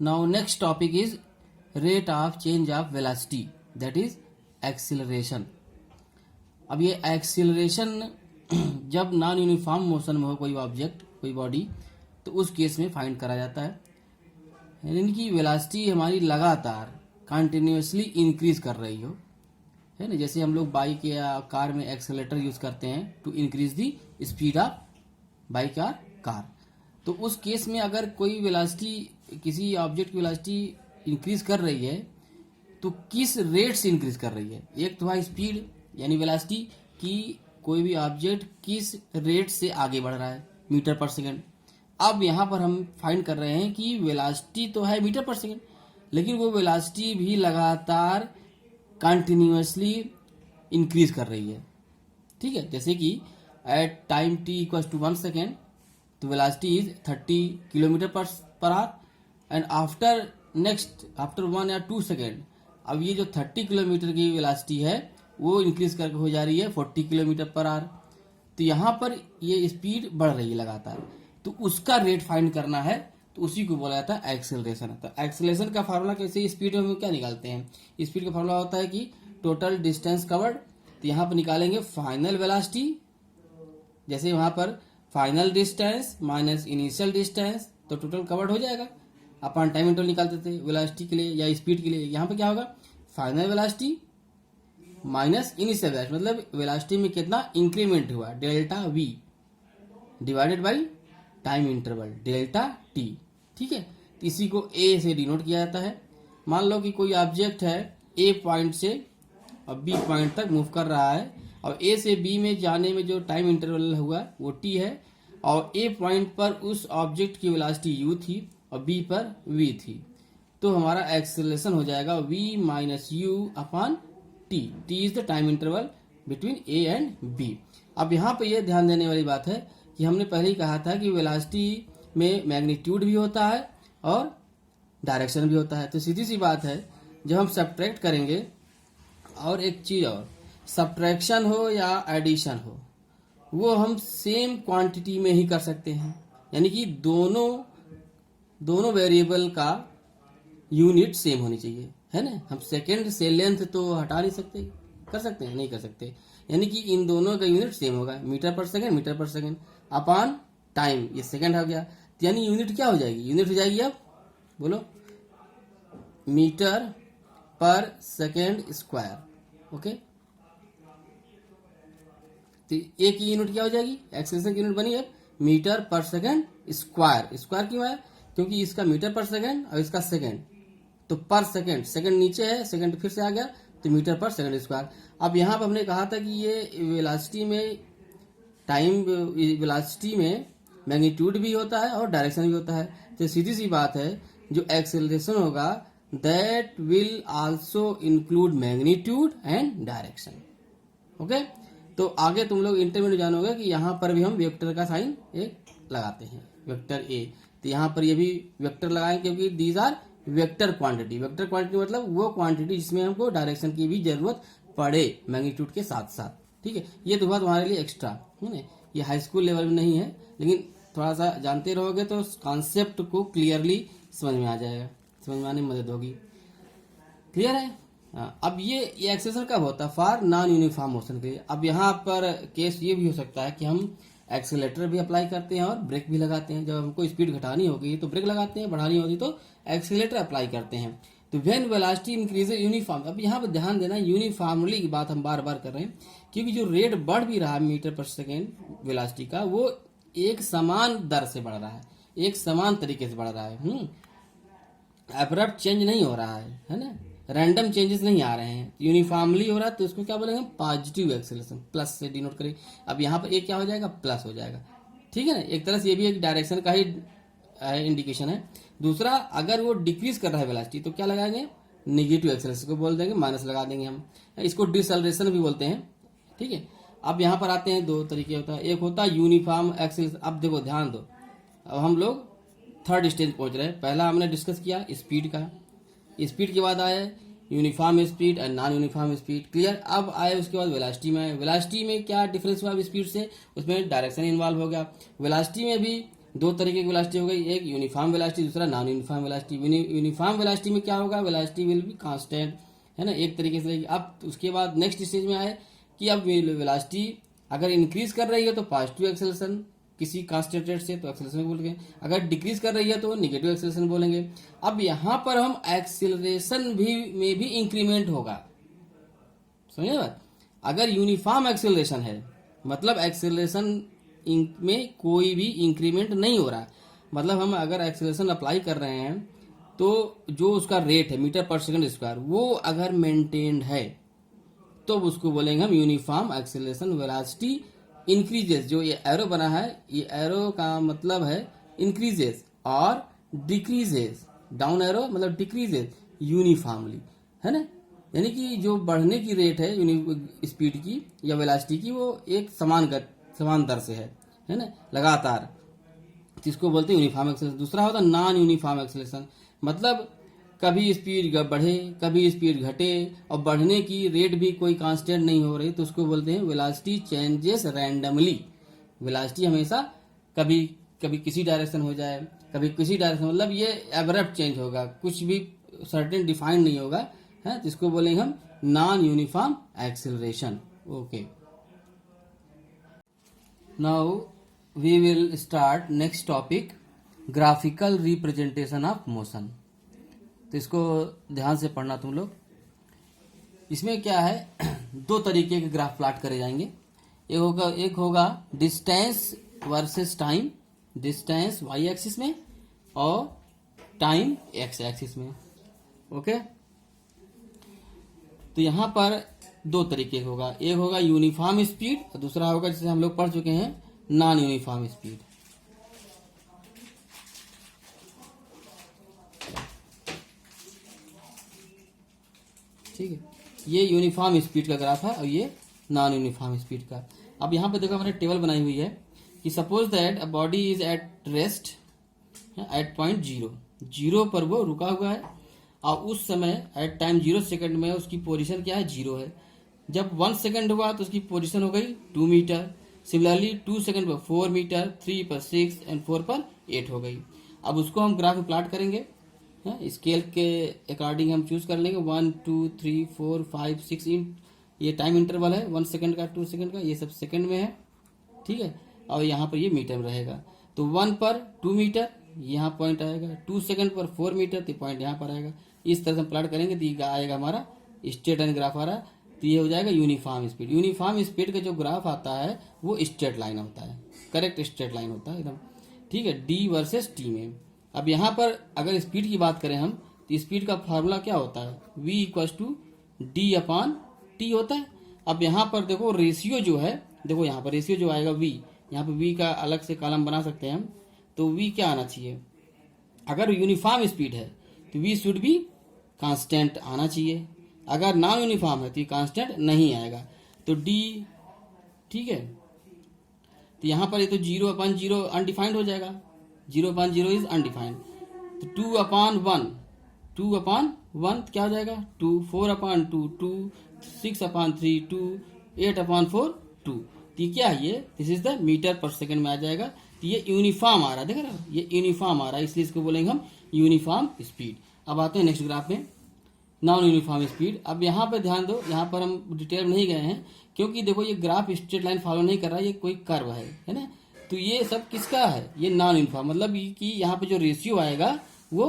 Now next topic is rate of change of velocity, that is acceleration. अब ये acceleration जब non uniform motion में हो कोई ऑब्जेक्ट, कोई बॉडी, तो उस केस में फाइंड करा जाता है। यानी कि वेलोसिटी हमारी लगातार कंटिन्यूसली इंक्रीज कर रही हो, है ना। जैसे हम लोग बाइक या कार में एक्सेलेरेटर यूज करते हैं to increase the speed of bike या कार। तो उस केस में अगर कोई वेलोसिटी, किसी ऑब्जेक्ट की वेलोसिटी इंक्रीज कर रही है तो किस रेट से इंक्रीज कर रही है। एक तो है स्पीड यानी वेलोसिटी कि कोई भी ऑब्जेक्ट किस रेट से आगे बढ़ रहा है, मीटर पर सेकेंड। अब यहाँ पर हम फाइंड कर रहे हैं कि वेलोसिटी तो है मीटर पर सेकेंड, लेकिन वो वेलोसिटी भी लगातार कंटिन्यूसली इंक्रीज कर रही है। ठीक है, जैसे कि at time t equals to 1 second तो velocity is 30 kilometre per hour and after 1 या 2 सेकेंड अब ये जो 30 किलोमीटर की वेलोसिटी है वो इंक्रीज करके हो जा रही है 40 किलोमीटर पर आवर। तो यहाँ पर ये स्पीड बढ़ रही है लगातार, तो उसका रेट फाइंड करना है, तो उसी को बोला जाता है एक्सेलरेशन। तो एक्सेलरेशन का फार्मूला कैसे, स्पीड में हम क्या निकालते हैं, स्पीड का फार्मूला होता है कि टोटल डिस्टेंस कवर्ड। तो यहाँ पर निकालेंगे फाइनल वेलोसिटी, जैसे वहां पर final distance minus initial distance तो टोटल कवर्ड हो जाएगा। अपन टाइम इंटरवल निकालते थे वेलोसिटी के लिए या स्पीड के लिए, यहाँ पर क्या होगा final velocity minus initial velocity, मतलब वेलोसिटी में कितना इंक्रीमेंट हुआ delta we divided by time interval delta T. ठीक है, तो इसी को ए से डिनोट किया जाता है। मान लो कि कोई ऑब्जेक्ट है ए पॉइंट से और बी पॉइंट तक मूव कर रहा है और ए से बी में जाने में जो टाइम इंटरवल हुआ वो टी है, और ए पॉइंट पर उस ऑब्जेक्ट की वेलोसिटी यू थी और बी पर वी थी। तो हमारा एक्सेलरेशन हो जाएगा v minus you upon T. T is the time interval between A and B. अब यहाँ पे ये ध्यान देने वाली बात है कि हमने पहले ही कहा था कि वेलोसिटी में मैग्नीट्यूड भी होता है और डायरेक्शन भी होता है। तो सीधी सी बात है, जब हम सब्ट्रैक्ट करेंगे, और एक चीज और, सब्ट्रैक्शन हो या एडिशन हो वो हम सेम क्वांटिटी में ही कर सकते हैं, यानी कि दोनों वेरिएबल का यूनिट सेम होनी चाहिए, है ना। हम सेकेंड से लेंथ तो हटा नहीं सकते, कर सकते हैं नहीं कर सकते, यानी कि इन दोनों का यूनिट सेम होगा, मीटर पर सेकेंड अपॉन टाइम, ये सेकेंड हो गया। यानी यूनिट क्या हो जाएगी, यूनिट हो जाएगी अब बोलो मीटर पर सेकेंड स्क्वायर। ओके, तो एक की यूनिट क्या हो जाएगी, एक्सेलरेशन की यूनिट बनी है मीटर पर सेकेंड स्क्वायर। स्क्वायर क्यों है, क्योंकि इसका मीटर पर सेकेंड और इसका सेकेंड, तो पर सेकेंड, सेकेंड नीचे है, सेकेंड फिर से आ गया तो मीटर पर सेकेंड स्क्वायर। अब यहाँ पर हमने कहा था कि ये वेलोसिटी में वेलोसिटी में मैग्नीट्यूड भी होता है और डायरेक्शन भी होता है। तो सीधी सी बात है, जो एक्सेलरेशन होगा that will also include magnitude and direction. Okay, तो आगे तुम लोग इंटरमीडिएट जानोगे कि यहाँ पर भी हम वेक्टर का साइन एक लगाते हैं, वेक्टर ए। तो यहाँ पर ये भी वेक्टर लगाएं क्योंकि these are vector quantity. Vector quantity मतलब वो क्वांटिटी जिसमें हमको डायरेक्शन की भी जरूरत पड़े मैग्नीट्यूड के साथ साथ। ठीक है, ये तो बात तुम्हारे लिए एक्स्ट्रा है ना, ये हाई स्कूल लेवल में नहीं है, लेकिन थोड़ा सा जानते रहोगे तो कॉन्सेप्ट को क्लियरली समझ में आ जाएगा, समझ में आने में मदद होगी। क्लियर है। अब ये एक्सेलरेशन कब होता है, फॉर नॉन यूनिफॉर्म मोशन के लिए। अब यहाँ पर केस ये भी हो सकता है कि हम एक्सेलेरेटर भी अप्लाई करते हैं और ब्रेक भी लगाते हैं। जब हमको स्पीड घटानी होगी तो ब्रेक लगाते हैं, बढ़ानी होगी तो एक्सेलेरेटर अप्लाई करते हैं। तो व्हेन वेलोसिटी इंक्रीज यूनिफॉर्म, अब यहाँ पर ध्यान देना यूनिफॉर्मली की बात हम बार बार कर रहे हैं, क्योंकि जो रेट बढ़ भी रहा है मीटर पर सेकेंड वेलोसिटी का, वो एक समान दर से बढ़ रहा है, एक समान तरीके से बढ़ रहा है। एब्रप्ट चेंज नहीं हो रहा है ना, रैंडम चेंजेस नहीं आ रहे हैं, यूनिफॉर्मली हो रहा है। तो उसको क्या बोलेंगे, पॉजिटिव एक्सेलरेशन, प्लस से डिनोट करें। अब यहाँ पर एक क्या हो जाएगा, प्लस हो जाएगा। ठीक है ना, एक तरह से ये भी एक डायरेक्शन का ही इंडिकेशन है। दूसरा, अगर वो डिक्रीज कर रहा है वेलोसिटी तो क्या लगाएंगे, निगेटिव एक्सेलरेशन को बोल देंगे, माइनस लगा देंगे हम, इसको डिसएलरेशन भी बोलते हैं। ठीक है, अब यहाँ पर आते हैं, दो तरीके होता है, एक होता है यूनिफॉर्म एक्सेलरेशन। अब देखो ध्यान दो, अब हम लोग थर्ड स्टेज पहुंच रहे हैं। पहला हमने डिस्कस किया स्पीड का, स्पीड के बाद आया uniform speed and non uniform speed. Clear. अब आए उसके बाद वेलोसिटी में, वेलोसिटी में क्या डिफरेंस हुआ स्पीड से, उसमें डायरेक्शन इन्वॉल्व हो गया। वेलोसिटी में भी दो तरीके की वेलोसिटी हो गई, एक यूनिफॉर्म वेलोसिटी, दूसरा non uniform velocity. Uniform velocity में क्या होगा, वेलोसिटी विल बी कांस्टेंट, है ना, एक तरीके से रहेगी। अब उसके बाद नेक्स्ट स्टेज में आए कि अब वेलोसिटी अगर इंक्रीज कर रही है तो पॉजिटिव एक्सेलरेशन किसी कांस्टेंट रेट से, तो एक्सेलरेशन बोलेंगे। अगर डिक्रीज कर रही है तो नेगेटिव एक्सेलरेशन बोलेंगे। अब यहाँ पर हम एक्सेलरेशन में भी इंक्रीमेंट होगा, समझे बात। अगर यूनिफॉर्म एक्सेलरेशन है मतलब एक्सेलरेशन में कोई भी इंक्रीमेंट नहीं हो रहा, मतलब हम अगर एक्सेलरेशन अप्लाई कर रहे हैं तो जो उसका रेट है मीटर पर सेकंड स्क्वायर वो अगर मेंटेन्ड है तो उसको बोलेंगे हम यूनिफॉर्म एक्सेलरेशन वेलोसिटी इंक्रीजेस। जो ये एरो बना है, ये एरो का मतलब है इंक्रीजेस और डिक्रीजेस, डाउन एरो मतलब डिक्रीजेस यूनिफॉर्मली, है ना। यानी कि जो बढ़ने की रेट है स्पीड की या वेलोसिटी की वो एक समान दर से है ना, लगातार, जिसको बोलते हैं यूनिफॉर्म एक्सेलरेशन। दूसरा होता है नॉन यूनिफॉर्म एक्सेलरेशन, मतलब कभी स्पीड बढ़े कभी स्पीड घटे और बढ़ने की रेट भी कोई कांस्टेंट नहीं हो रही, तो उसको बोलते हैं वेलोसिटी चेंजेस रैंडमली। वेलोसिटी हमेशा कभी कभी किसी डायरेक्शन हो जाए कभी किसी डायरेक्शन, मतलब ये एब्रप्ट चेंज होगा, कुछ भी सर्टेन डिफाइंड नहीं होगा, है, जिसको बोलेंगे हम non uniform acceleration. Okay, now we will start next topic, graphical representation of motion. तो इसको ध्यान से पढ़ना तुम लोग। इसमें क्या है, दो तरीके के ग्राफ प्लॉट करे जाएंगे। एक होगा distance versus time, distance Y axis में और टाइम एक्स एक्सिस में। ओके, तो यहां पर दो तरीके होगा, एक होगा यूनिफॉर्म स्पीड और दूसरा होगा जिसे हम लोग पढ़ चुके हैं नॉन यूनिफॉर्म स्पीड। ठीक है, ये यूनिफॉर्म स्पीड का ग्राफ है और ये नॉन यूनिफॉर्म स्पीड का। अब यहाँ पे देखो हमने टेबल बनाई हुई है कि suppose that a body is at rest at point zero पर वो रुका हुआ है और उस समय एट टाइम 0 सेकंड में उसकी पोजीशन क्या है, 0 है। जब 1 सेकंड हुआ तो उसकी पोजीशन हो गई 2 मीटर। सिमिलरली 2 सेकंड पर 4 मीटर, 3 पर 6 एंड 4 पर 8 हो गई। अब उसको हम ग्राफ में प्लॉट करेंगे, स्केल के अकॉर्डिंग हम चूज कर लेंगे 1 2 3 4 5 6 ये टाइम इंटरवल है 1 सेकंड का 2 सेकंड का, ये सब सेकंड में है, ठीक है। और यहाँ पर ये मीटर में रहेगा, तो 1 पर 2 मीटर यहाँ पॉइंट आएगा, 2 सेकंड पर 4 मीटर तो पॉइंट यहाँ पर आएगा। इस तरह से हम प्लॉट करेंगे तो ये आएगा हमारा स्ट्रेट लाइन ग्राफ आ रहा है, तो ये हो जाएगा यूनिफॉर्म स्पीड। यूनिफॉर्म स्पीड का जो ग्राफ आता है वो स्ट्रेट लाइन होता है, करेक्ट स्ट्रेट लाइन होता है एकदम, ठीक है, डी वर्सेस टी में। अब यहाँ पर अगर स्पीड की बात करें हम तो स्पीड का फार्मूला क्या होता है, v equals to D upon T होता है। अब यहाँ पर देखो रेशियो जो है, देखो यहाँ पर रेशियो जो आएगा v, यहाँ पर v का अलग से कॉलम बना सकते हैं हम, तो v क्या आना चाहिए, अगर यूनिफॉर्म स्पीड है तो v शुड भी कांस्टेंट आना चाहिए, अगर नॉन यूनिफॉर्म है तो ये कांस्टेंट नहीं आएगा, तो d, ठीक है। तो यहाँ पर ये तो 0/0 अनडिफाइंड हो जाएगा, 0/0 इज अनडिफाइंड, तो 2/1 क्या हो जाएगा 2, 4/2 2, 6/3 2, 8/4 2। तो ये क्या है, ये दिस इज द मीटर पर सेकंड में आ जाएगा, तो ये यूनिफॉर्म आ रहा है, देख रहे हो ये यूनिफॉर्म आ रहा है, इसलिए इसको बोलेंगे हम यूनिफॉर्म स्पीड। अब आते हैं नेक्स्ट ग्राफ में, नॉन यूनिफॉर्म स्पीड। अब यहाँ पर ध्यान दो, यहाँ पर हम डिटेल में नहीं गए हैं क्योंकि देखो ये ग्राफ स्ट्रेट लाइन फॉलो नहीं कर रहा है, ये कोई कर्व है ना, तो ये सब किसका है, ये नॉन यूनिफॉर्म, मतलब कि यहाँ पे जो रेशियो आएगा वो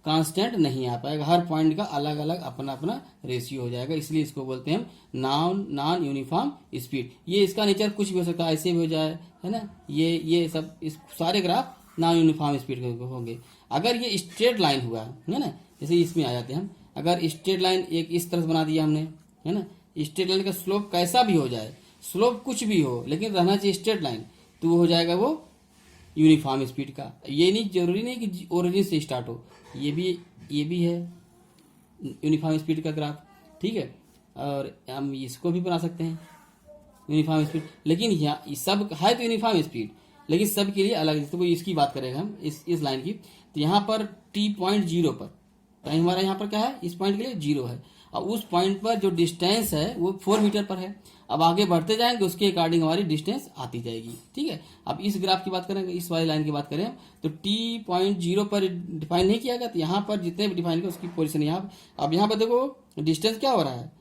कांस्टेंट नहीं आ पाएगा, हर पॉइंट का अलग अलग अपना अपना रेशियो हो जाएगा, इसलिए इसको बोलते हैं हम नॉन यूनिफॉर्म स्पीड। ये इसका नेचर कुछ भी हो सकता है, ऐसे भी हो जाए, है ना, ये सब इस सारे ग्राफ नॉन यूनिफॉर्म स्पीड के होंगे। अगर ये स्ट्रेट लाइन हुआ है ना, जैसे इसमें आ जाते हैं हम, अगर स्ट्रेट लाइन एक इस तरह से बना दिया हमने, है ना, स्ट्रेट लाइन का स्लोप कैसा भी हो जाए, स्लोप कुछ भी हो लेकिन रहना चाहिए स्ट्रेट लाइन, तो वो हो जाएगा वो यूनिफॉर्म स्पीड का। ये नहीं जरूरी नहीं कि ओरिजिन से स्टार्ट हो, ये भी है यूनिफॉर्म स्पीड का ग्राफ, ठीक है। और हम इसको भी बना सकते हैं यूनिफॉर्म स्पीड, लेकिन यहाँ सब है तो यूनिफॉर्म स्पीड, लेकिन सब के लिए अलग, तो इसकी बात करेंगे हम इस लाइन की। तो यहाँ पर t.0 पर टाइम हमारा यहाँ पर क्या है, इस पॉइंट के लिए 0 है, और उस पॉइंट पर जो डिस्टेंस है वो 4 मीटर पर है। अब आगे बढ़ते जाएंगे उसके अकॉर्डिंग हमारी डिस्टेंस आती जाएगी। ठीक है, अब इस ग्राफ की बात करें, इस वाली लाइन की बात करें तो t.0 पर डिफाइन नहीं किया गया, तो यहाँ पर जितने भी डिफाइन किया उसकी पोजीशन यहाँ। अब यहाँ पर देखो डिस्टेंस क्या हो रहा है,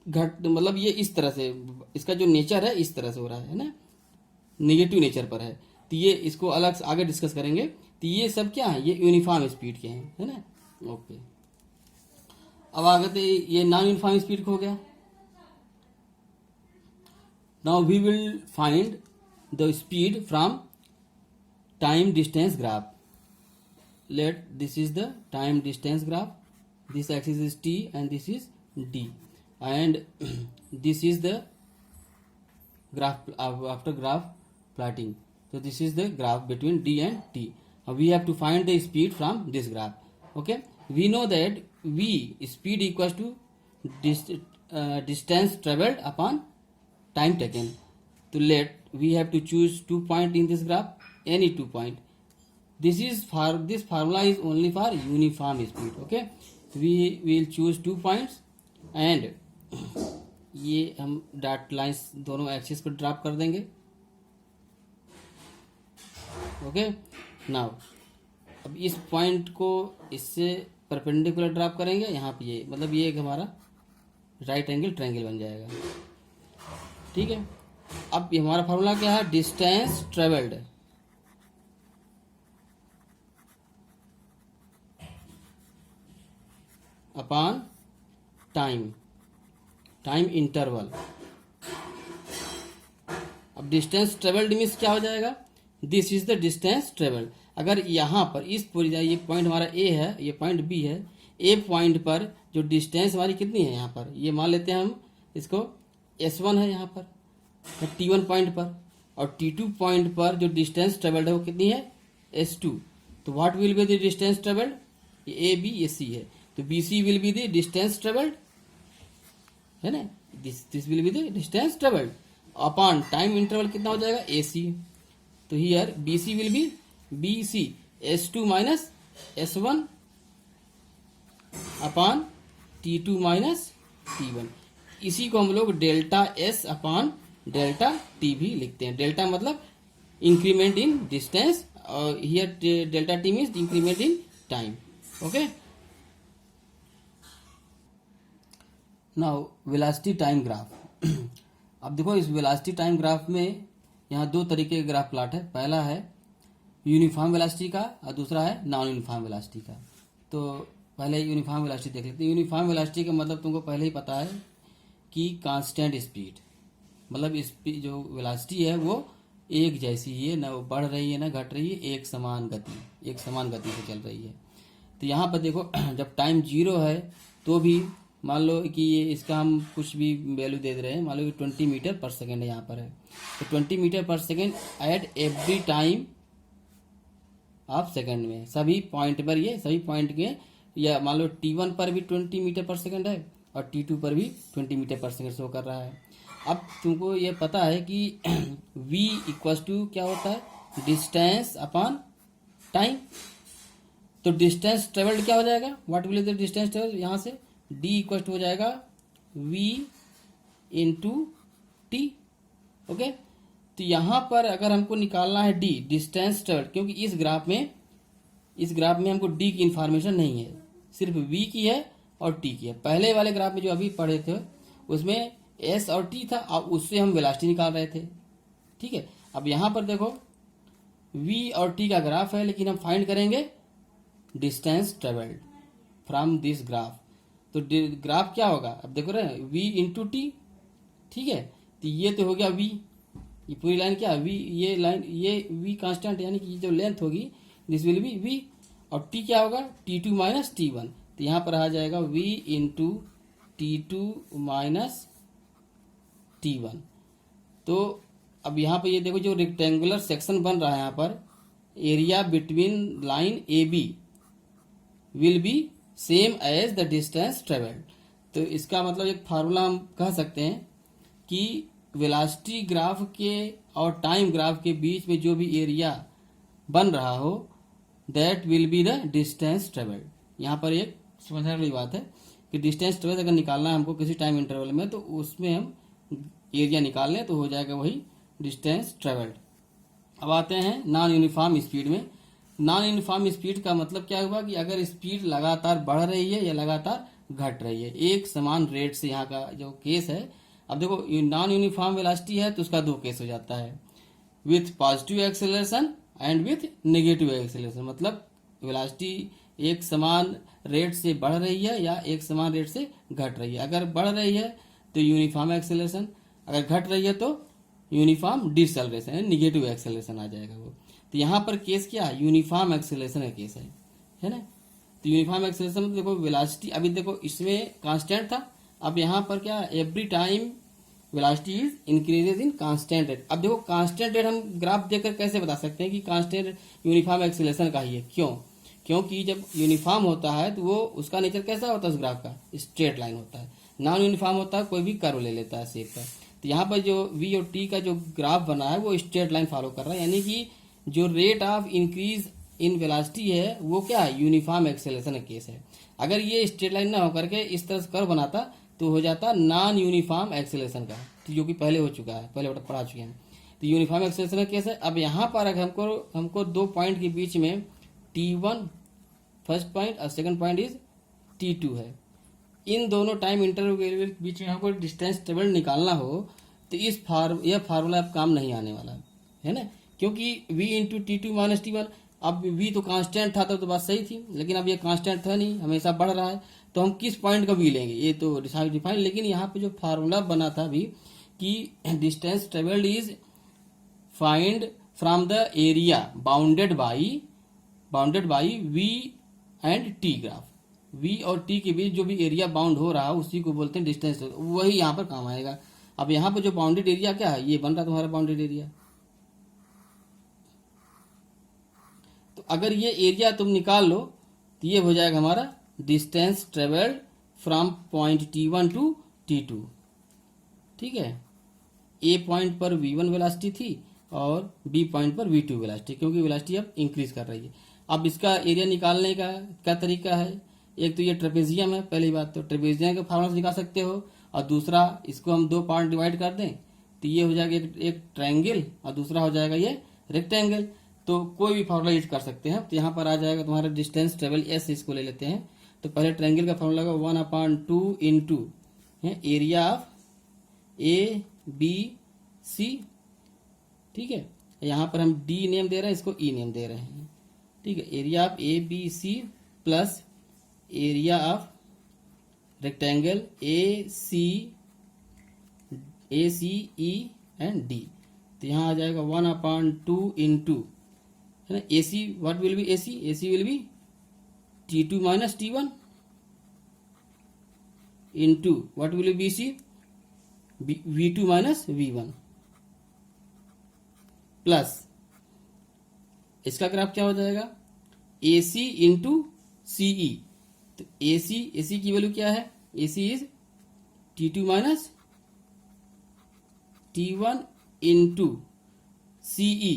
घट, मतलब ये इस तरह से, इसका जो नेचर है इस तरह से हो रहा है ना, निगेटिव नेचर पर है। तो ये इसको अलग से आगे डिस्कस करेंगे। तो ये सब क्या है, ये यूनिफॉर्म स्पीड के हैं, है ना। ओके, अब आगे तो ये नॉन यूनिफॉर्म स्पीड हो गया। Now we will find the speed from time distance graph. Let this is the time distance graph, this axis is t and this is d, and this is the graph after graph plotting. So this is the graph between d and t. Now we have to find the speed from this graph. Okay, we know that v speed equals to distance traveled upon time taken. So let we have to choose 2 points in this graph, any 2 point. This formula is only for uniform speed. Okay, we will choose 2 points and ये हम dot lines दोनों axis पर drop कर देंगे। Okay, now अब इस point को इससे परपेंडिकुलर ड्रॉप करेंगे यहाँ पे, ये मतलब ये एक हमारा राइट एंगल ट्रायंगल बन जाएगा। ठीक है, अब हमारा फार्मूला क्या है, distance travelled upon time interval. अब डिस्टेंस ट्रेवल्ड मीन्स क्या हो जाएगा, this is the distance travelled. अगर यहाँ पर इस पूरी ये पॉइंट हमारा ए है, ये पॉइंट बी है, ए पॉइंट पर जो डिस्टेंस हमारी कितनी है, यहाँ पर ये मान लेते हैं हम इसको S1 है यहाँ पर T1 पॉइंट पर, और T2 पॉइंट पर जो डिस्टेंस ट्रेवल्ड है वो कितनी है, S2। तो what will be the distance travelled, ये ए बी ये सी है, तो BC will be the distance travelled, है ना, this will be the distance travelled upon time interval कितना हो जाएगा AC। तो here BC will be BC S2 minus S1 upon T2 minus T1। इसी को हम लोग delta S upon delta T भी लिखते हैं। डेल्टा मतलब इंक्रीमेंट इन डिस्टेंस, और here delta T means increment in time. Okay, now velocity time graph. अब देखो इस वेलोसिटी टाइम ग्राफ में यहाँ दो तरीके के ग्राफ प्लॉट है, पहला है यूनिफॉर्म वेलोसिटी का और दूसरा है नॉन यूनिफॉर्म वेलोसिटी का। तो पहले यूनिफॉर्म वेलोसिटी देख लेते हैं। यूनिफॉर्म वेलोसिटी का मतलब तुमको पहले ही पता है कि कांस्टेंट स्पीड, मतलब स्पीड जो वेलोसिटी है वो एक जैसी ही है, ना वो बढ़ रही है ना घट रही है, एक समान गति से चल रही है। तो यहाँ पर देखो जब टाइम 0 है तो भी मान लो कि ये इसका हम कुछ भी वैल्यू दे रहे हैं, मान लो कि 20 मीटर पर सेकेंड यहाँ पर है, तो 20 मीटर पर second at every time of second में, सभी पॉइंट पर, ये सभी पॉइंट के, या मान लो T1 पर भी 20 मीटर पर सेकेंड है और T2 पर भी 20 मीटर पर सेकेंड शो कर रहा है। अब तुमको ये पता है कि V इक्वल्स टू क्या होता है, डिस्टेंस अपॉन टाइम। तो डिस्टेंस ट्रेवल्ड क्या हो जाएगा, what will the distance travelled, यहाँ से D इक्वल टू हो जाएगा V इंटू T। ओके, तो यहाँ पर अगर हमको निकालना है D डिस्टेंस ट्रेवल्ड, क्योंकि इस ग्राफ में हमको D की इंफॉर्मेशन नहीं है, सिर्फ V की है और T की है। पहले वाले ग्राफ में जो अभी पढ़े थे उसमें S और T था, और उससे हम वेलोसिटी निकाल रहे थे। ठीक है, अब यहाँ पर देखो V और T का ग्राफ है, लेकिन हम फाइंड करेंगे distance travelled from this graph. तो ग्राफ क्या होगा, अब देखो रहे V इंटू T। ठीक है, तो ये तो हो गया V, ये पूरी लाइन क्या V, ये लाइन ये V कांस्टेंट, यानी कि जो लेंथ होगी दिस विल बी V, और T क्या होगा T2 माइनस T1। तो यहाँ पर आ जाएगा V into T2 minus T1। तो अब यहाँ पर ये देखो जो रेक्टेंगुलर सेक्शन बन रहा है यहाँ पर, area between line AB will be same as the distance travelled. तो इसका मतलब एक फार्मूला हम कह सकते हैं कि वेलोसिटी ग्राफ के और टाइम ग्राफ के बीच में जो भी एरिया बन रहा हो that will be the distance travelled. यहाँ पर एक समझने वाली बात है कि डिस्टेंस ट्रेवल्ड अगर निकालना है हमको किसी टाइम इंटरवल में, तो उसमें हम एरिया निकाल लें तो हो जाएगा वही डिस्टेंस ट्रेवल्ड। अब आते हैं नॉन यूनिफॉर्म स्पीड में। नॉन यूनिफॉर्म स्पीड का मतलब क्या हुआ कि अगर स्पीड लगातार बढ़ रही है या लगातार घट रही है, एक समान रेट से, यहाँ का जो केस है। अब देखो नॉन यूनिफॉर्म वेलोसिटी है तो उसका दो केस हो जाता है, with positive acceleration and with negative acceleration. मतलब वेलोसिटी एक समान रेट से बढ़ रही है या एक समान रेट से घट रही है। अगर बढ़ रही है तो यूनिफॉर्म एक्सेलरेशन, अगर घट रही है तो यूनिफॉर्म डिसएक्सेलरेशन है, निगेटिव एक्सेलरेशन आ जाएगा वो। तो यहाँ पर केस क्या है, यूनिफॉर्म एक्सेलरेशन का केस है ना। तो यूनिफॉर्म एक्सेलरेशन में देखो वेलोसिटी, अभी देखो इसमें कांस्टेंट था, अब यहाँ पर क्या, every time velocity is increases in constant rate. अब देखो कांस्टेंट रेट हम ग्राफ देखकर कैसे बता सकते हैं कि कांस्टेंट यूनिफॉर्म एक्सेलरेशन का ही है, क्यों? क्योंकि जब यूनिफॉर्म होता है तो वो उसका नेचर कैसा होता है, उस ग्राफ का स्ट्रेट लाइन होता है। नॉन यूनिफॉर्म होता है कोई भी कर्व ले लेता है शेप का। तो यहाँ पर जो वी और टी का जो ग्राफ बना है वो स्ट्रेट लाइन फॉलो कर रहा है, यानी कि जो rate of increase in velocity है वो क्या है, यूनिफॉर्म एक्सेलरेशन का केस है। अगर ये स्ट्रेट लाइन ना होकर के इस तरह से कर्व बनाता तो हो जाता नॉन यूनिफॉर्म एक्सेलरेशन का, तो जो कि पहले हो चुका है, पहले पढ़ा चुके हैं। तो यूनिफॉर्म एक्सेलरेशन का केस है। अब यहाँ पर अगर हमको दो पॉइंट के बीच में T1 फर्स्ट पॉइंट और सेकंड पॉइंट इज T2 है, इन दोनों टाइम इंटरवल के बीच में हमको डिस्टेंस टेबल निकालना हो तो यह फार्मूला अब काम नहीं आने वाला है ना, क्योंकि v into T2 minus T1। अब v तो कांस्टेंट था तो बात सही थी, लेकिन अब ये कांस्टेंट था नहीं, हमेशा बढ़ रहा है, तो हम किस पॉइंट का v लेंगे, ये तो डिफाइन। लेकिन यहाँ पे जो फार्मूला बना था अभी कि distance travelled is find from the area bounded by v and t graph. v और t के बीच जो भी एरिया बाउंड हो रहा है उसी को बोलते हैं डिस्टेंस, वही यहाँ पर काम आएगा। अब यहाँ पर जो बाउंडेड एरिया क्या है, ये बन रहा है तुम्हारा बाउंडेड एरिया। तो अगर ये एरिया तुम निकाल लो तो ये हो जाएगा हमारा distance travelled from point T1 to T2। ठीक है, ए पॉइंट पर v1 वेलोसिटी थी और बी पॉइंट पर v2 वेलोसिटी, क्योंकि वेलोसिटी अब इंक्रीज कर रही है। अब इसका एरिया निकालने का क्या तरीका है, एक तो ये ट्रेपेजियम है, पहली बात तो ट्रेपेजियम का फार्मूला निकाल सकते हो, और दूसरा इसको हम दो पार्ट डिवाइड कर दें तो ये हो जाएगा एक ट्रायंगल और दूसरा हो जाएगा ये रेक्टेंगल। तो कोई भी फार्मूला यूज कर सकते हैं। तो यहाँ पर आ जाएगा तुम्हारा डिस्टेंस ट्रेवल एस, इसको ले लेते हैं। तो पहले ट्रायंगल का फार्मूला होगा 1/2 into area of A B C. ठीक है, यहाँ पर हम डी नेम दे रहे हैं, इसको ई नेम दे रहे हैं। ठीक है, area of A B C plus area of rectangle A C E and D. तो यहाँ आ जाएगा 1/2 इंटू, है ना, A C, what will be A C will be T2 minus T1 into what will be C, V2 minus V1 plus इसका graph क्या हो जाएगा, AC इंटू CE। तो AC की वैल्यू क्या है, AC is T2 minus T1 into CE।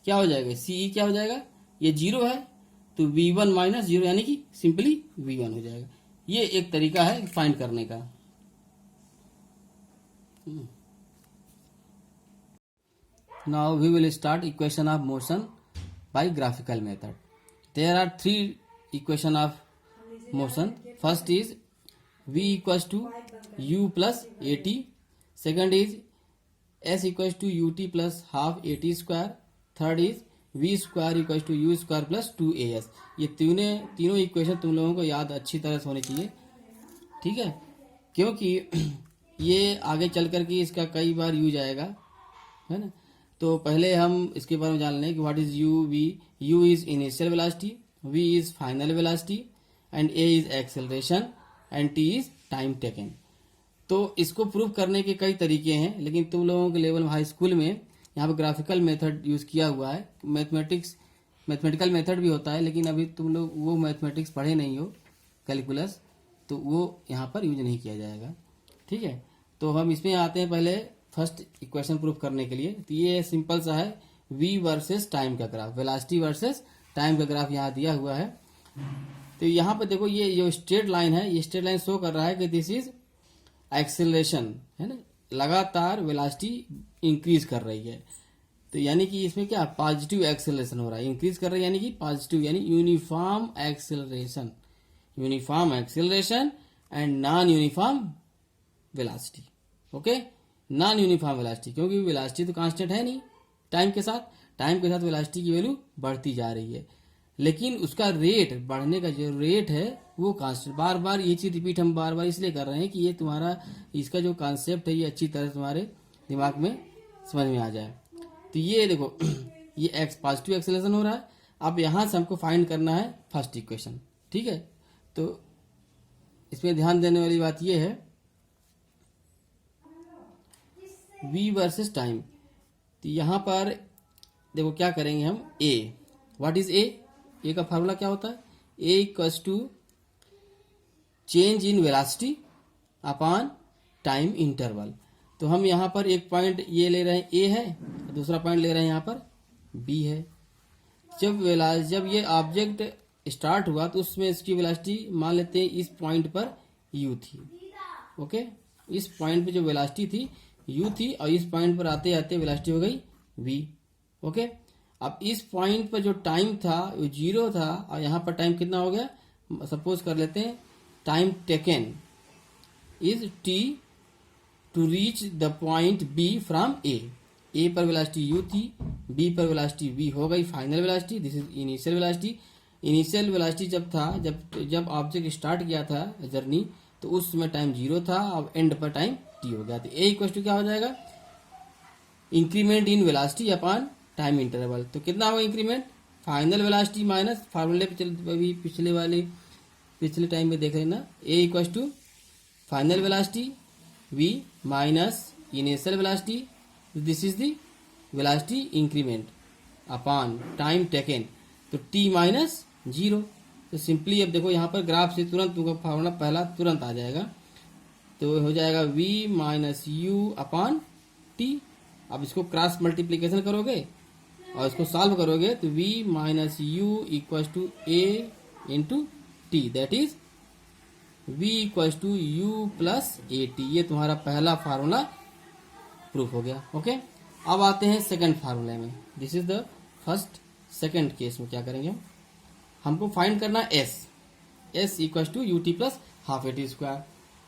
क्या हो जाएगा, CE क्या हो जाएगा, ये 0 है तो V1 माइनस 0 यानी कि सिंपली V1 हो जाएगा। ये एक तरीका है फाइंड करने का। Now we will start equation of motion by graphical method. There are three equation of motion. First is V equals to U plus AT. Second is S equals to UT plus half AT square. Third is V square equals to U square plus 2AS. ये तीनों equation तुम लोगों को याद अच्छी तरह से होनी चाहिए, ठीक है, क्योंकि ये आगे चल कर के इसका कई बार यूज आएगा, है ना। तो पहले हम इसके बारे में जान लें कि what is u. U is initial velocity, v is final velocity and a is acceleration and t is time taken. तो इसको प्रूव करने के कई तरीके हैं, लेकिन तुम लोगों के लेवल में हाई स्कूल में यहाँ पर ग्राफिकल मेथड यूज किया हुआ है। मैथमेटिकल मेथड भी होता है, लेकिन अभी तुम लोग वो मैथमेटिक्स पढ़े नहीं हो, कैलकुलस, तो वो यहाँ पर यूज नहीं किया जाएगा, ठीक है। तो हम इसमें आते हैं पहले फर्स्ट इक्वेशन प्रूफ करने के लिए। तो ये सिंपल सा है, v वर्सेस टाइम का ग्राफ, वेलोसिटी वर्सेस टाइम का ग्राफ यहाँ दिया हुआ है। तो यहाँ पर देखो ये जो स्ट्रेट लाइन है, ये स्ट्रेट लाइन शो कर रहा है कि दिस इज एक्सेलरेशन, है ना, लगातार वेलोसिटी इंक्रीज कर रही है। तो यानी कि इसमें क्या पॉजिटिव एक्सेलरेशन हो रहा है, इंक्रीज कर रही है यानी कि पॉजिटिव, यानी uniform acceleration, uniform acceleration and non uniform velocity. Okay, non uniform velocity, क्योंकि वेलोसिटी तो कांस्टेंट है नहीं, टाइम के साथ वेलोसिटी की वैल्यू बढ़ती जा रही है, लेकिन उसका रेट, बढ़ने का जो रेट है वो कांस्टेंट। बार बार ये चीज रिपीट हम बार बार इसलिए कर रहे हैं कि ये तुम्हारा इसका जो कॉन्सेप्ट है ये अच्छी तरह तुम्हारे दिमाग में समझ में आ जाए। तो ये देखो ये एक्स पॉजिटिव एक्सेलरेशन हो रहा है। अब यहां से हमको फाइंड करना है फर्स्ट इक्वेशन, ठीक है। तो इसमें ध्यान देने वाली बात ये है v वर्सेस टाइम। तो यहां पर देखो क्या करेंगे हम, ए, व्हाट इज ए का फार्मूला क्या होता है, A equals to change in velocity upon time interval. तो हम यहाँ पर एक पॉइंट ये ले रहे हैं ए है, दूसरा पॉइंट ले रहे हैं यहाँ पर बी है। जब ये ऑब्जेक्ट स्टार्ट हुआ तो उसमें इसकी वेलोसिटी मान लेते हैं इस पॉइंट पर यू थी। ओके, इस पॉइंट पे जो वेलोसिटी थी यू थी, और इस पॉइंट पर आते आते वेलोसिटी हो गई वी। ओके, अब इस पॉइंट पर जो टाइम था वो 0 था, और यहाँ पर टाइम कितना हो गया, सपोज कर लेते हैं time taken is T to reach the point B from A पर वेलोसिटी यू थी, बी पर वेलोसिटी वी हो गई final velocity, this is initial velocity. Initial velocity जब था, जब ऑब्जेक्ट स्टार्ट किया था जर्नी, तो उस समय टाइम 0 था, अब एंड पर टाइम टी हो गया। तो ए इक्वल टू क्या हो जाएगा, increment in velocity upon time interval. तो कितना होगा इंक्रीमेंट, फाइनल वेलोसिटी माइनस फार्मूले पे पिछले टाइम में देख लेना, A equal to final velocity v minus initial velocity, this is the velocity increment upon time taken, तो t माइनस 0। तो सिंपली अब देखो यहाँ पर ग्राफ से तुरंत तुमको फार्मूला पहला तुरंत आ जाएगा, तो हो जाएगा v minus you upon T. अब इसको क्रॉस मल्टीप्लीकेशन करोगे और इसको सॉल्व करोगे तो v minus u equal to a into t, that is v equal to u plus a t. ये तुम्हारा पहला फार्मूला प्रूफ हो गया। ओके, अब आते हैं सेकंड फार्मूले में, this is the first. Second case में क्या करेंगे, हमको फाइंड करना s equal to u t plus half a t square.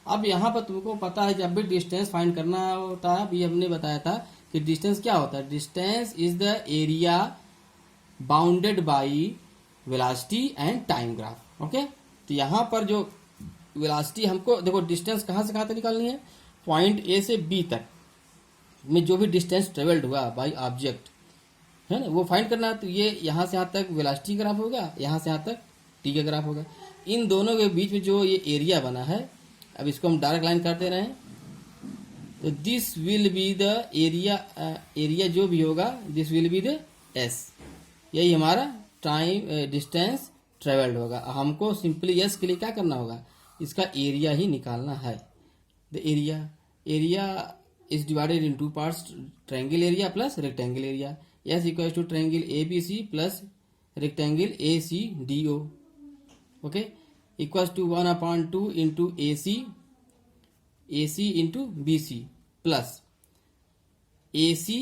अब यहाँ पर तुमको पता है जब भी डिस्टेंस फाइंड करना होता है, अभी हमने बताया था कि डिस्टेंस क्या होता है, distance is the area bounded by velocity and time graph. Okay, तो यहाँ पर जो वेलोसिटी हमको देखो, डिस्टेंस कहाँ से कहाँ तक निकालनी है, पॉइंट ए से बी तक में जो भी डिस्टेंस ट्रेवल्ड हुआ बाय ऑब्जेक्ट है ना, वो फाइंड करना है। तो ये यहाँ से यहाँ तक वेलोसिटी ग्राफ होगा, यहाँ से यहाँ तक टी का ग्राफ होगा। इन दोनों के बीच में जो ये एरिया बना है, अब इसको हम डायरेक्ट लाइन करते रहे, तो this will be the area जो भी होगा, this will be the S, यही हमारा टाइम डिस्टेंस ट्रेवल्ड होगा। हमको सिंपली एस के लिए क्या करना होगा, इसका एरिया ही निकालना है। The area is divided in two parts, triangle area plus rectangle area. S equal to triangle A B C plus rectangle A C D O. Okay, equal to 1/2 into A C into B C plus A C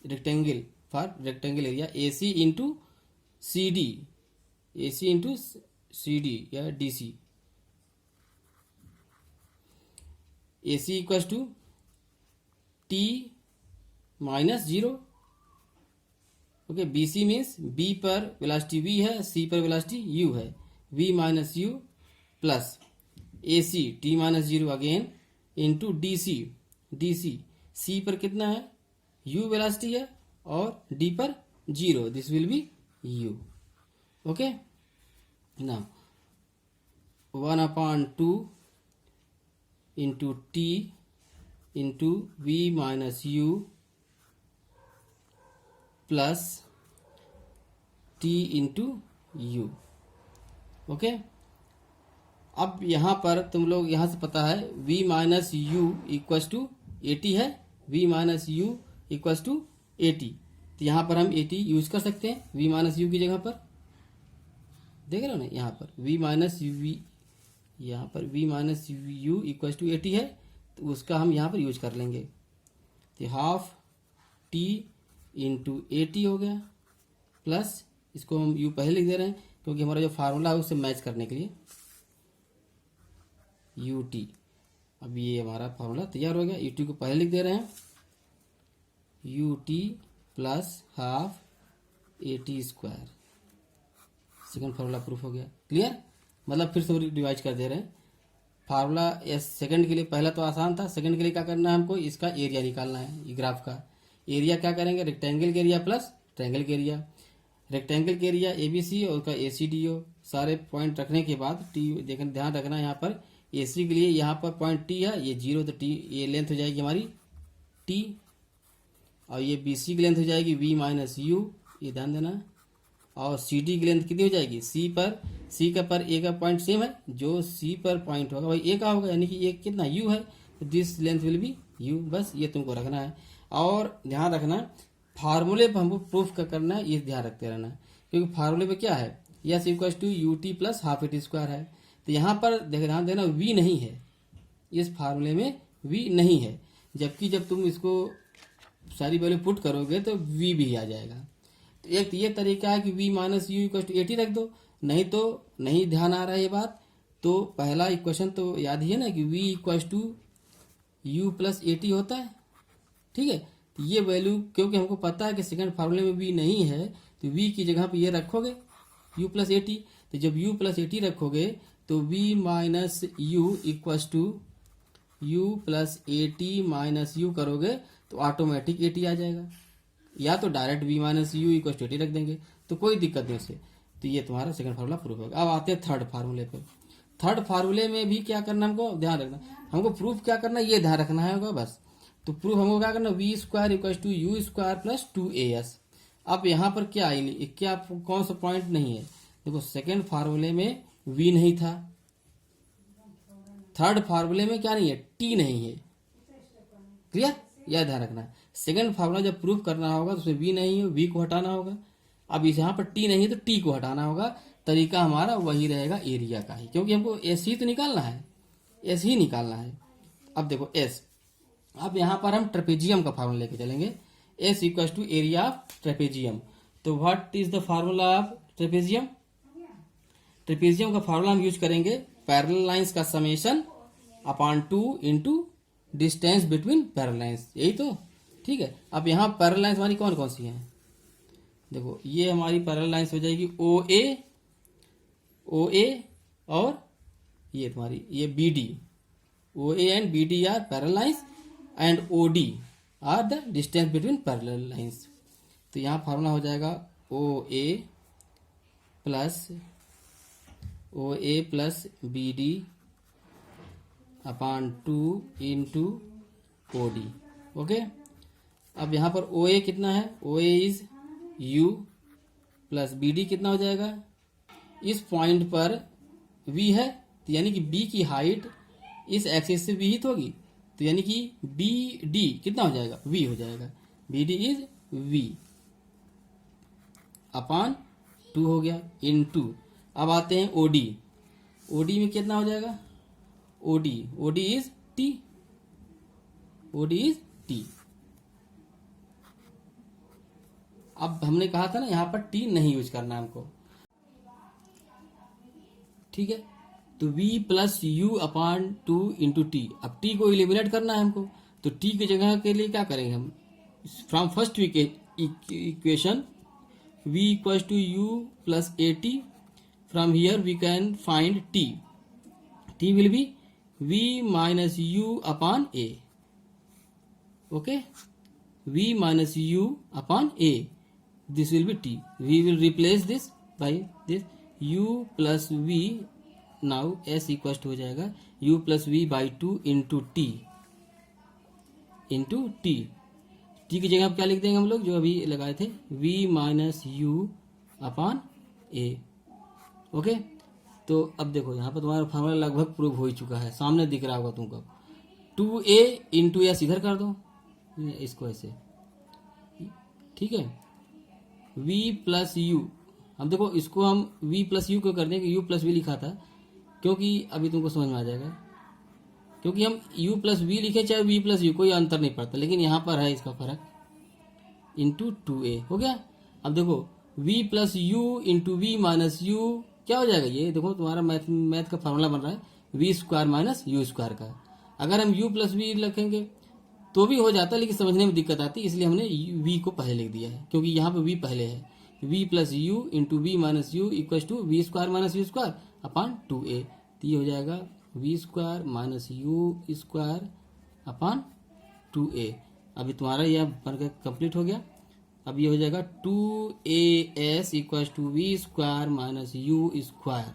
rectangle for rectangle area, A C into C D या D C. AC equal to T minus 0। Okay, BC means B पर velocity V है, C पर velocity U है, V minus U plus AC T minus 0 again into DC C पर कितना है, U velocity है, और D पर 0, this will be U। Okay, now 1/2 into t into v minus u plus t into u. Okay, अब यहाँ पर तुम लोग यहाँ से पता है v minus u equal to a t है, v minus u equal to a t. तो यहाँ पर हम ए टी यूज कर सकते हैं v माइनस यू की जगह पर, देख रहे हो ना, यहाँ पर v माइनस यू, यहाँ पर v minus u equal to a t है, तो उसका हम यहाँ पर यूज कर लेंगे। तो half T into A T हो गया, प्लस इसको हम यू पहले लिख दे रहे हैं क्योंकि हमारा जो फार्मूला है उससे मैच करने के लिए, यू टी। अब ये हमारा फार्मूला तैयार हो गया। यू टी को पहले लिख दे रहे हैं, you t plus half a t square. Second formula proof हो गया। क्लियर? मतलब फिर से रिवाइज कर दे रहे हैं फार्मूला। सेकंड के लिए पहला तो आसान था, सेकंड के लिए क्या करना है हमको, इसका एरिया निकालना है। ये ग्राफ का एरिया क्या करेंगे, रेक्टेंगल के एरिया प्लस ट्रायंगल के एरिया। रेक्टेंगल के एरिया ए बी सी और उसका ए सी डी ओ, सारे पॉइंट रखने के बाद टी देखना, ध्यान रखना यहाँ पर ए सी के लिए यहाँ पर पॉइंट टी है, ये 0, तो टी ये लेंथ हो जाएगी हमारी टी, और ये बी सी की लेंथ हो जाएगी वी माइनस यू, ये ध्यान देना। और सी डी की लेंथ कितनी हो जाएगी, सी का पर ए का पॉइंट सेम है, जो सी पर पॉइंट होगा वही ए का होगा, यानी कि ये कितना यू है, तो this length will be you. बस ये तुमको रखना है। और ध्यान रखना फार्मूले पर हमको प्रूफ का करना है, ये ध्यान रखते रहना, क्योंकि फार्मूले पे क्या है, s equal to u t plus half a t square है। तो यहाँ पर ध्यान देना वी नहीं है, इस फार्मूले में वी नहीं है, जबकि जब तुम इसको सारी वैल्यू पुट करोगे तो वी भी आ जाएगा। तो एक ये तरीका है कि v minus u equal to a t रख दो, नहीं तो नहीं ध्यान आ रहा है ये बात, तो पहला इक्वेशन तो याद ही है ना कि v equal to u plus a t होता है। ठीक है, तो ये वैल्यू क्योंकि हमको पता है कि सेकंड फार्मूले में वी नहीं है, तो वी की जगह पे ये रखोगे यू प्लस ए टी। तो जब यू प्लस ए टी रखोगे तो v minus u equal to u plus a t minus u करोगे तो ऑटोमेटिक ए टी आ जाएगा, या तो direct v minus u equal to a t रख देंगे, तो कोई दिक्कत नहीं उससे। तो ये तुम्हारा सेकंड फार्मूला प्रूफ होगा। अब आते हैं थर्ड फार्मूले पे। थर्ड फार्मूले में भी क्या करना हमको ध्यान रखना, हमको प्रूफ क्या करना ये ध्यान रखना है होगा बस। तो प्रूफ हमको क्या करना, v square equal to u square plus 2as। अब यहाँ पर क्या क्या कौन सा पॉइंट नहीं है, देखो सेकंड फार्मूले में वी नहीं था, थर्ड फार्मूले में क्या नहीं है, टी नहीं है। क्लियर? यह ध्यान रखना है। सेकंड फार्मूला जब प्रूफ करना होगा तो उसमें वी नहीं है, वी को हटाना होगा। अब इस यहाँ पर टी नहीं है तो टी को हटाना होगा। तरीका हमारा वही रहेगा एरिया का ही, क्योंकि हमको एस ही तो निकालना है, एस ही निकालना है। अब देखो एस, अब यहाँ पर हम ट्रेपेजियम का फार्मूला लेके चलेंगे, S equal to area of trapezium. तो what is the formula of trapezium? Trapezium का फार्मूला हम यूज करेंगे पैरेलल लाइंस का summation upon 2 into distance between parallel lines, यही तो। ठीक है, अब यहाँ पैरेलल लाइंस हमारी कौन कौन सी हैं, देखो ये हमारी पैरेलल लाइंस हो जाएगी ओ ए और ये तुम्हारी ये B D. O A and B D are parallel lines and O D are the distance between parallel lines. तो यहाँ फार्मूला हो जाएगा O A plus B D upon 2 into O D. Okay, अब यहाँ पर ओ ए कितना है, O A is you plus B D कितना हो जाएगा, इस पॉइंट पर v है, तो यानी कि b की हाइट इस एक्सिस से विहित होगी, तो यानी कि बी डी कितना हो जाएगा, v हो जाएगा, B D is v upon 2 हो गया इन 2। अब आते हैं ओडी, ओडी में कितना हो जाएगा, OD is t, OD is t। अब हमने कहा था ना यहाँ पर टी नहीं यूज करना है हमको, ठीक है। तो v plus you upon 2 into T. अब t को इलिमिनेट करना है हमको, तो t की जगह के लिए क्या करेंगे हम, from first equation v equal to u plus a t, from here we can find t will be v minus you upon a. Okay, v minus u upon a, this will be t. We will replace this by this u plus v, now s equals to हो जाएगा u plus v by 2 into t t की जगह आप क्या लिख देंगे हम लोग जो अभी लगाए थे, v minus u upon a। Okay, तो अब देखो यहाँ पर तुम्हारा फार्मूला लगभग प्रूव हो ही चुका है, सामने दिख रहा होगा तुमको। 2a इंटू एस इधर कर दो, इसको ऐसे, ठीक है। v प्लस यू, हम देखो इसको हम v प्लस यू क्यों कर देंगे, u प्लस v लिखा था, क्योंकि अभी तुमको समझ में आ जाएगा। क्योंकि हम u प्लस वी लिखे चाहे v प्लस यू, कोई अंतर नहीं पड़ता, लेकिन यहाँ पर है इसका फर्क, इंटू 2a हो गया। अब देखो v plus u into v minus u क्या हो जाएगा, ये देखो तुम्हारा मैथ का फॉर्मूला बन रहा है v square minus u square का। अगर हम u प्लस वी रखेंगे तो भी हो जाता है, लेकिन समझने में दिक्कत आती है, इसलिए हमने v को पहले लिख दिया है, क्योंकि यहाँ पे v पहले है। v plus u into v minus u equal to v square minus u square upon 2a, तो ये हो जाएगा v square minus u square upon 2a। अभी तुम्हारा यह बनकर कंप्लीट हो गया। अब ये हो जाएगा 2as equal to v square minus u square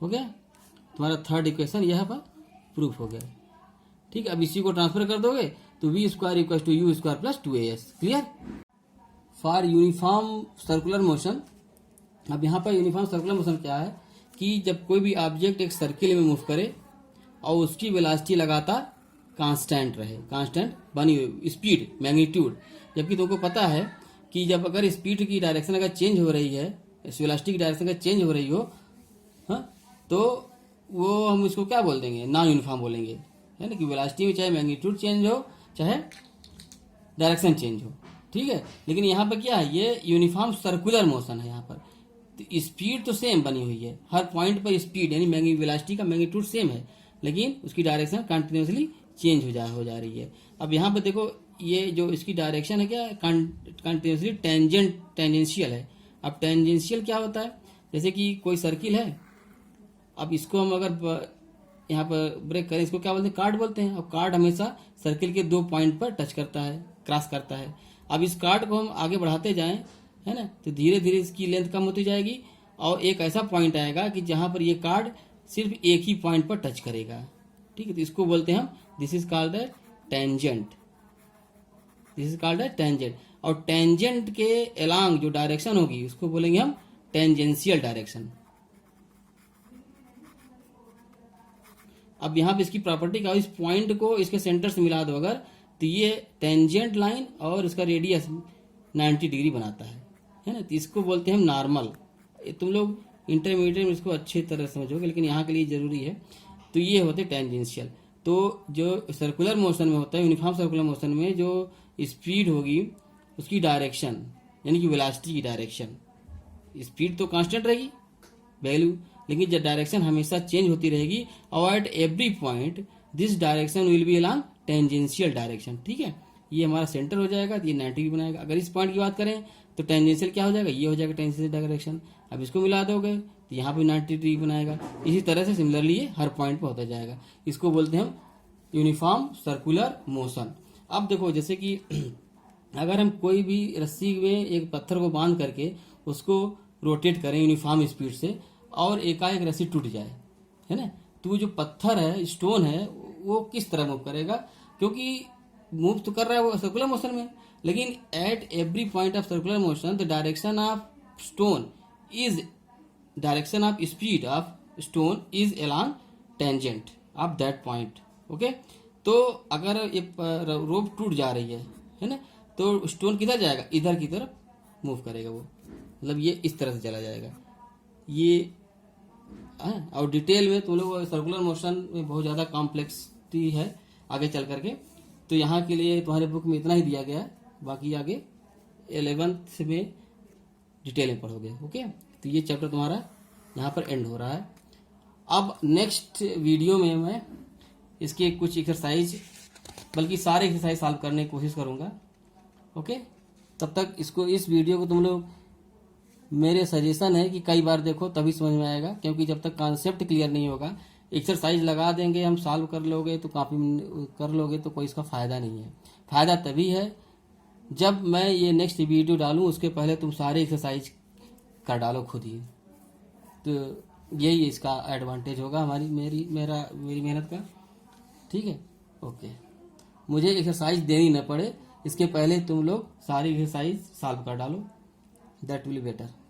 हो गया। तुम्हारा थर्ड इक्वेशन यह पर प्रूफ हो गया। ठीक है, अब इसी को ट्रांसफर कर दोगे तो v square equal to u square plus 2as। Clear. For uniform circular motion, अब यहाँ पर यूनिफॉर्म सर्कुलर मोशन क्या है कि जब कोई भी ऑब्जेक्ट एक सर्किल में मूव करे और उसकी वेलोसिटी लगातार कांस्टेंट रहे, कांस्टेंट बनी हुई स्पीड मैग्नीट्यूड, जबकि तुमको पता है कि जब अगर स्पीड की डायरेक्शन अगर चेंज हो रही है, वेलोसिटी की डायरेक्शन अगर चेंज हो रही हो, हाँ, तो वो हम इसको क्या बोल देंगे, नॉन यूनिफॉर्म बोलेंगे, है ना, कि वेलोसिटी में चाहे मैग्नीट्यूड चेंज हो चाहे डायरेक्शन चेंज हो। ठीक है, लेकिन यहाँ पर क्या है, ये यूनिफॉर्म सर्कुलर मोशन है। यहाँ पर तो स्पीड तो सेम बनी हुई है, हर पॉइंट पर स्पीड यानी वेलोसिटी का मैग्नीट्यूड सेम है, लेकिन उसकी डायरेक्शन कंटिन्यूसली चेंज हो जा रही है। अब यहाँ पर देखो ये जो इसकी डायरेक्शन है क्या, कंटिन्यूसली टेंजेंशियल है। अब टेंजेंशियल क्या होता है, जैसे कि कोई सर्किल है, अब इसको हम अगर यहाँ पर ब्रेक करें, इसको क्या बोलते हैं, कार्ड बोलते हैं। अब कार्ड हमेशा सर्किल के 2 पॉइंट पर टच करता है, क्रॉस करता है। अब इस कार्ड को हम आगे बढ़ाते जाएं, है ना, तो धीरे धीरे इसकी लेंथ कम होती जाएगी और एक ऐसा पॉइंट आएगा कि जहां पर ये कार्ड सिर्फ एक ही पॉइंट पर टच करेगा। ठीक है, तो इसको बोलते हैं हम, this is called the tangent, this is called the tangent. और टेंजेंट के अलोंग जो डायरेक्शन होगी उसको बोलेंगे हम टेंजेंशियल डायरेक्शन। अब यहाँ पे इसकी प्रॉपर्टी का, इस पॉइंट को इसके सेंटर से मिला दो अगर, तो ये टेंजेंट लाइन और इसका रेडियस 90 डिग्री बनाता है ना, तो इसको बोलते हैं हम नॉर्मल। तुम लोग इंटरमीडिएट में इसको अच्छी तरह समझोगे, लेकिन यहाँ के लिए जरूरी है। तो ये होते टेंजेंशियल। तो जो सर्कुलर मोशन में होता है, यूनिफॉर्म सर्कुलर मोशन में जो स्पीड होगी उसकी डायरेक्शन यानी कि वेलोसिटी की डायरेक्शन, स्पीड तो कांस्टेंट रहेगी वैल्यू, लेकिन जब डायरेक्शन हमेशा चेंज होती रहेगी और at every point this direction will be along tangential direction. ठीक है, ये हमारा सेंटर हो जाएगा, तो ये 90 डिग्री बनाएगा। अगर इस पॉइंट की बात करें तो टेंजेंशियल क्या हो जाएगा, ये हो जाएगा टेंजेंशियल डायरेक्शन। अब इसको मिला दोगे तो यहाँ पे 90 डिग्री बनाएगा। इसी तरह से सिमिलरली ये हर पॉइंट पर होता जाएगा। इसको बोलते हैं हम यूनिफॉर्म सर्कुलर मोशन। अब देखो जैसे कि अगर हम कोई भी रस्सी में एक पत्थर को बांध करके उसको रोटेट करें यूनिफॉर्म स्पीड से और एकाएक रस्सी टूट जाए, है ना, तो जो पत्थर है, स्टोन है, वो किस तरह मूव करेगा, क्योंकि मूव तो कर रहा है वो सर्कुलर मोशन में, लेकिन at every point of circular motion the direction of stone is, direction of speed of stone is along tangent of that point. Okay, तो अगर ये रोप टूट जा रही है ना, तो स्टोन किधर जाएगा, इधर की तरफ मूव करेगा वो, मतलब ये इस तरह से चला जाएगा ये। और डिटेल में तुम लोग सर्कुलर मोशन में बहुत ज़्यादा कॉम्प्लेक्सिटी है आगे चल करके, तो यहाँ के लिए तुम्हारे बुक में इतना ही दिया गया है, बाकी आगे 11th में डिटेल में पढ़ोगे। ओके, तो ये चैप्टर तुम्हारा यहाँ पर एंड हो रहा है। अब नेक्स्ट वीडियो में मैं इसके कुछ एक्सरसाइज, बल्कि सारे एक्सरसाइज सॉल्व करने की कोशिश करूँगा। ओके, तब तक इसको, इस वीडियो को तुम लोग, मेरे सजेशन है कि कई बार देखो तभी समझ में आएगा, क्योंकि जब तक कॉन्सेप्ट क्लियर नहीं होगा, एक्सरसाइज लगा देंगे हम, सॉल्व कर लोगे तो कॉपी कर लोगे तो कोई इसका फ़ायदा नहीं है। फ़ायदा तभी है जब मैं ये नेक्स्ट वीडियो डालूं, उसके पहले तुम सारे एक्सरसाइज कर डालो खुद ही, तो यही इसका एडवांटेज होगा हमारी मेरी मेहनत का। ठीक है, ओके, मुझे एक्सरसाइज देनी न पड़े, इसके पहले तुम लोग सारी एक्सरसाइज सॉल्व कर डालो, दैट विल बी बेटर।